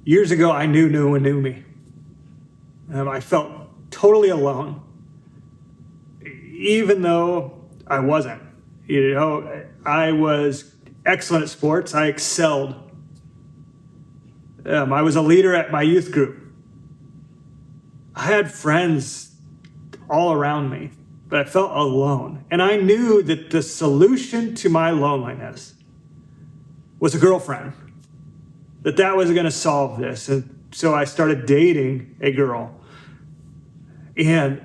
Years ago, I knew no one knew me. I felt totally alone, even though I wasn't. I was excellent at sports. I excelled. I was a leader at my youth group. I had friends all around me, but I felt alone. And I knew that the solution to my loneliness was a girlfriend, that was going to solve this. And so I started dating a girl. And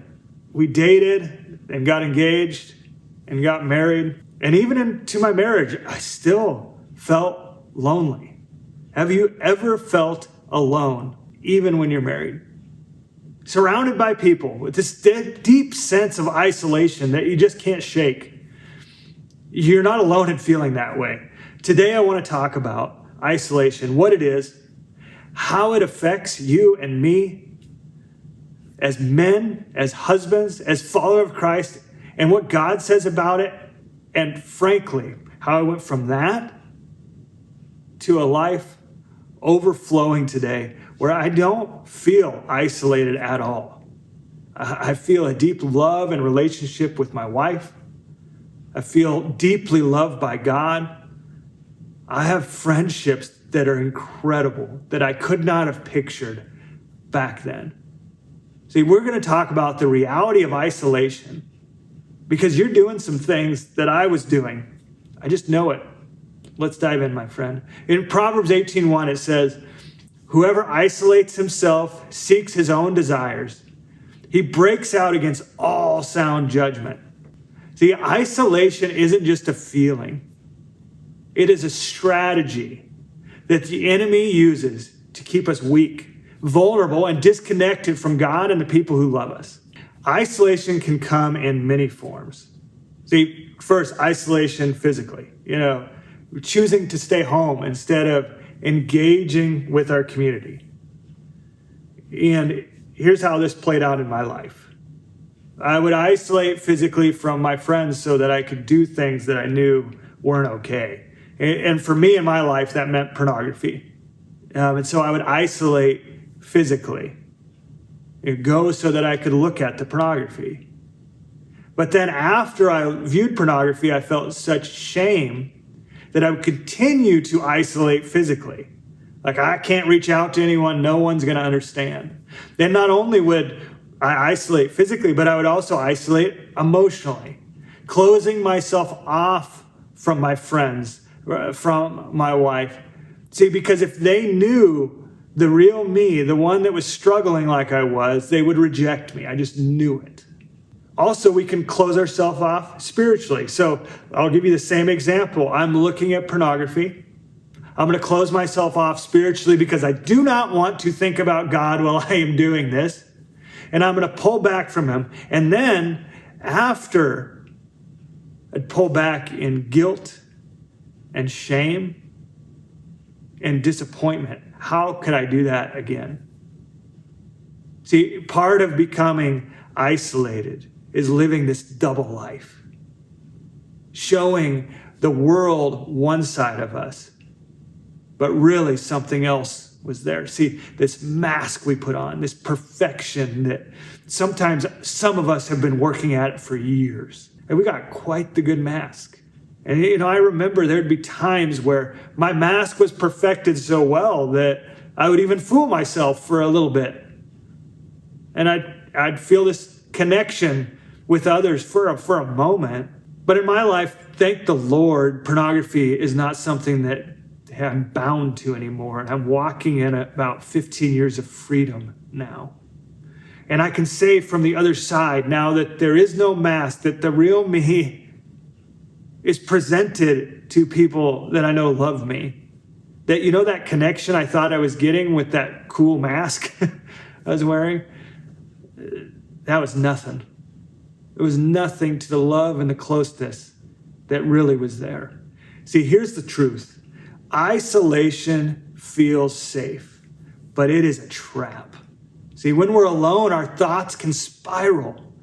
we dated and got engaged and got married. And even into my marriage, I still felt lonely. Have you ever felt alone, even when you're married? Surrounded by people with this deep sense of isolation that you just can't shake. You're not alone in feeling that way. Today, I want to talk about isolation, what it is, how it affects you and me as men, as husbands, as followers of Christ, and what God says about it, and frankly, how I went from that to a life overflowing today where I don't feel isolated at all. I feel a deep love and relationship with my wife. I feel deeply loved by God. I have friendships that are incredible that I could not have pictured back then. See, we're going to talk about the reality of isolation because you're doing some things that I was doing. I just know it. Let's dive in, my friend. In Proverbs 18:1, it says, "Whoever isolates himself seeks his own desires. He breaks out against all sound judgment." See, isolation isn't just a feeling. It is a strategy that the enemy uses to keep us weak, vulnerable, and disconnected from God and the people who love us. Isolation can come in many forms. See, first, isolation physically. Choosing to stay home instead of engaging with our community. And here's how this played out in my life. I would isolate physically from my friends so that I could do things that I knew weren't okay. And for me in my life, that meant pornography. And so I would isolate physically. It goes so that I could look at the pornography. But then after I viewed pornography, I felt such shame that I would continue to isolate physically. Like, I can't reach out to anyone. No one's going to understand. Then not only would I isolate physically, but I would also isolate emotionally, closing myself off from my friends, from my wife. See, because if they knew the real me, the one that was struggling like I was, they would reject me. I just knew it. Also, we can close ourselves off spiritually. So I'll give you the same example. I'm looking at pornography. I'm going to close myself off spiritually because I do not want to think about God while I am doing this. And I'm going to pull back from him. And then after I'd pull back in guilt and shame and disappointment, how could I do that again? See, part of becoming isolated is living this double life, showing the world one side of us, but really something else was there. See, this mask we put on, this perfection that sometimes some of us have been working at it for years, and we got quite the good mask. And I remember there'd be times where my mask was perfected so well that I would even fool myself for a little bit. And I'd feel this connection with others for a moment. But in my life, thank the Lord, pornography is not something that I'm bound to anymore. And I'm walking in about 15 years of freedom now. And I can say from the other side now that there is no mask, that the real me is presented to people that I know love me. That, that connection I thought I was getting with that cool mask I was wearing, that was nothing. It was nothing to the love and the closeness that really was there. See, here's the truth. Isolation feels safe, but it is a trap. See, when we're alone, our thoughts can spiral.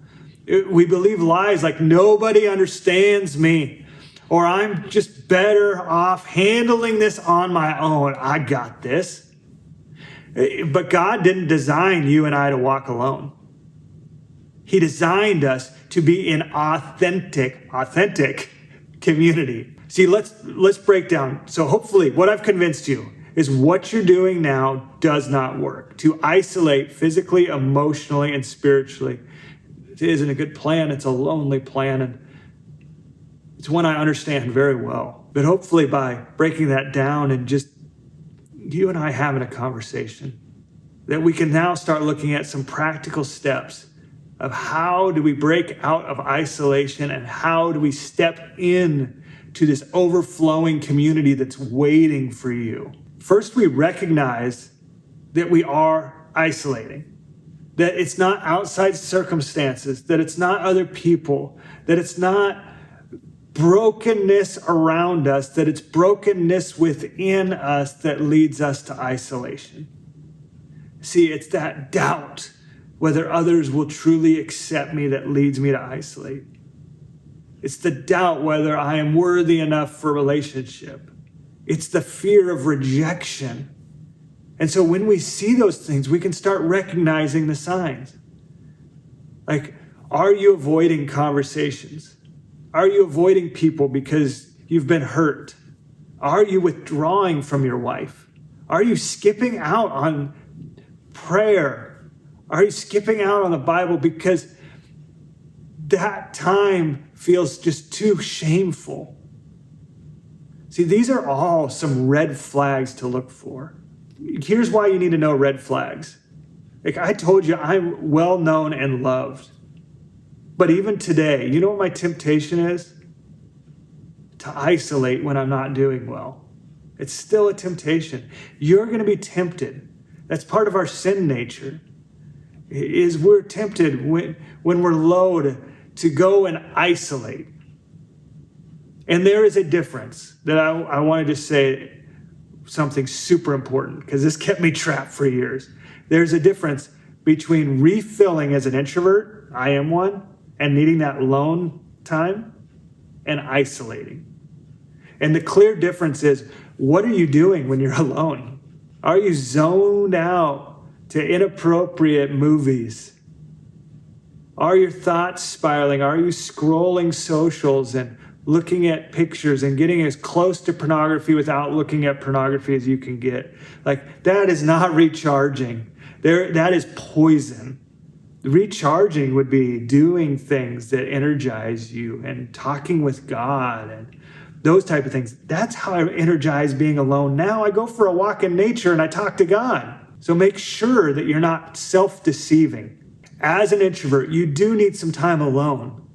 We believe lies like nobody understands me, or I'm just better off handling this on my own. I got this. But God didn't design you and I to walk alone. He designed us to be in authentic community. See, let's break down. So hopefully what I've convinced you is what you're doing now does not work. To isolate physically, emotionally, and spiritually, it isn't a good plan. It's a lonely plan, and it's one I understand very well. But hopefully by breaking that down and just you and I having a conversation, that we can now start looking at some practical steps of how do we break out of isolation and how do we step in to this overflowing community that's waiting for you. First, we recognize that we are isolating, that it's not outside circumstances, that it's not other people, that it's not brokenness around us, that it's brokenness within us that leads us to isolation. See, it's that doubt whether others will truly accept me that leads me to isolate. It's the doubt whether I am worthy enough for relationship. It's the fear of rejection. And so when we see those things, we can start recognizing the signs. Like, are you avoiding conversations? Are you avoiding people because you've been hurt? Are you withdrawing from your wife? Are you skipping out on prayer? Are you skipping out on the Bible because that time feels just too shameful? See, these are all some red flags to look for. Here's why you need to know red flags. Like I told you, I'm well known and loved. But even today, you know what my temptation is? To isolate when I'm not doing well. It's still a temptation. You're going to be tempted. That's part of our sin nature. Is we're tempted when we're low to go and isolate. And there is a difference that I wanted to say something super important because this kept me trapped for years. There's a difference between refilling as an introvert, I am one, and needing that alone time, and isolating. And the clear difference is, what are you doing when you're alone? Are you zoned out to inappropriate movies? Are your thoughts spiraling? Are you scrolling socials and looking at pictures and getting as close to pornography without looking at pornography as you can get? Like, that is not recharging. That is poison. Recharging would be doing things that energize you and talking with God and those type of things. That's how I energize being alone. Now I go for a walk in nature and I talk to God. So make sure that you're not self-deceiving. As an introvert, you do need some time alone,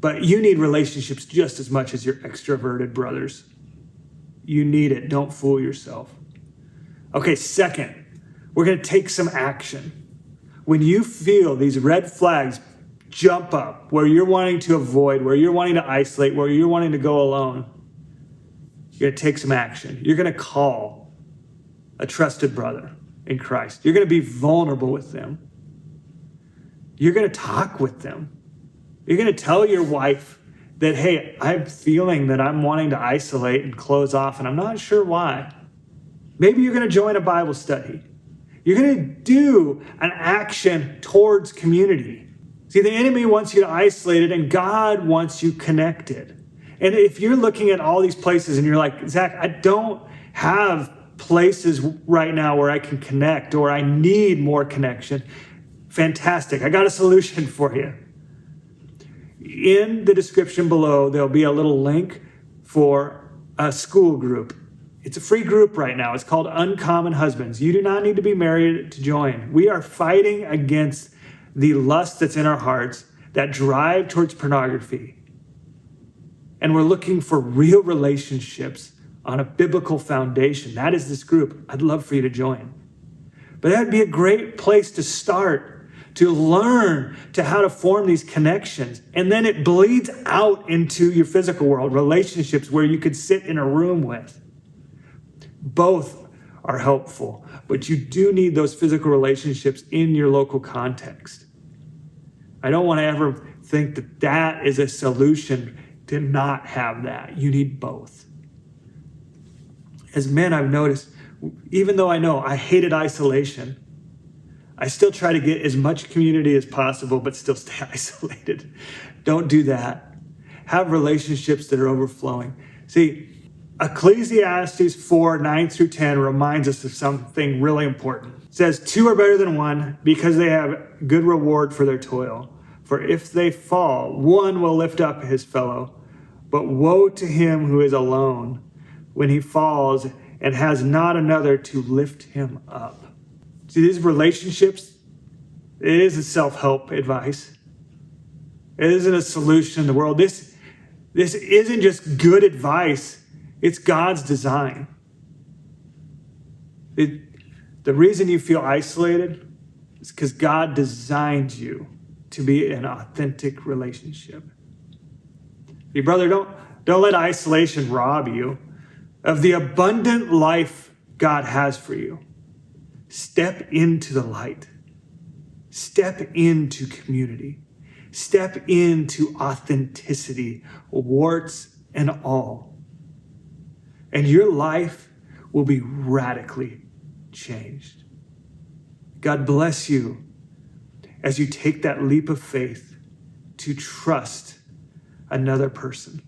but you need relationships just as much as your extroverted brothers. You need it. Don't fool yourself. Okay, second, we're going to take some action. When you feel these red flags jump up, where you're wanting to avoid, where you're wanting to isolate, where you're wanting to go alone, you're going to take some action. You're going to call a trusted brother in Christ. You're going to be vulnerable with them. You're going to talk with them. You're going to tell your wife that, hey, I'm feeling that I'm wanting to isolate and close off, and I'm not sure why. Maybe you're going to join a Bible study. You're going to do an action towards community. See, the enemy wants you to isolate it, and God wants you connected. And if you're looking at all these places and you're like, Zach, I don't have places right now where I can connect, or I need more connection, fantastic. I got a solution for you. In the description below, there'll be a little link for a school group. It's a free group right now. It's called Uncommon Husbands. You do not need to be married to join. We are fighting against the lust that's in our hearts that drive towards pornography. And we're looking for real relationships on a biblical foundation. That is this group. I'd love for you to join. But that'd be a great place to start, to learn to how to form these connections. And then it bleeds out into your physical world, relationships where you could sit in a room with. Both are helpful, but you do need those physical relationships in your local context. I don't want to ever think that that is a solution to not have that. You need both. As men, I've noticed Even though I know I hated isolation, I still try to get as much community as possible, but still stay isolated. Don't do that. Have relationships that are overflowing. See, Ecclesiastes 4:9-10 reminds us of something really important. It says, two are better than one because they have good reward for their toil. For if they fall, one will lift up his fellow. But woe to him who is alone when he falls and has not another to lift him up. See, these relationships, it isn't self-help advice. It isn't a solution in the world. This isn't just good advice. It's God's design. The reason you feel isolated is because God designed you to be in an authentic relationship. Your brother, don't let isolation rob you of the abundant life God has for you. Step into the light. Step into community. Step into authenticity, warts and all. And your life will be radically changed. God bless you as you take that leap of faith to trust another person.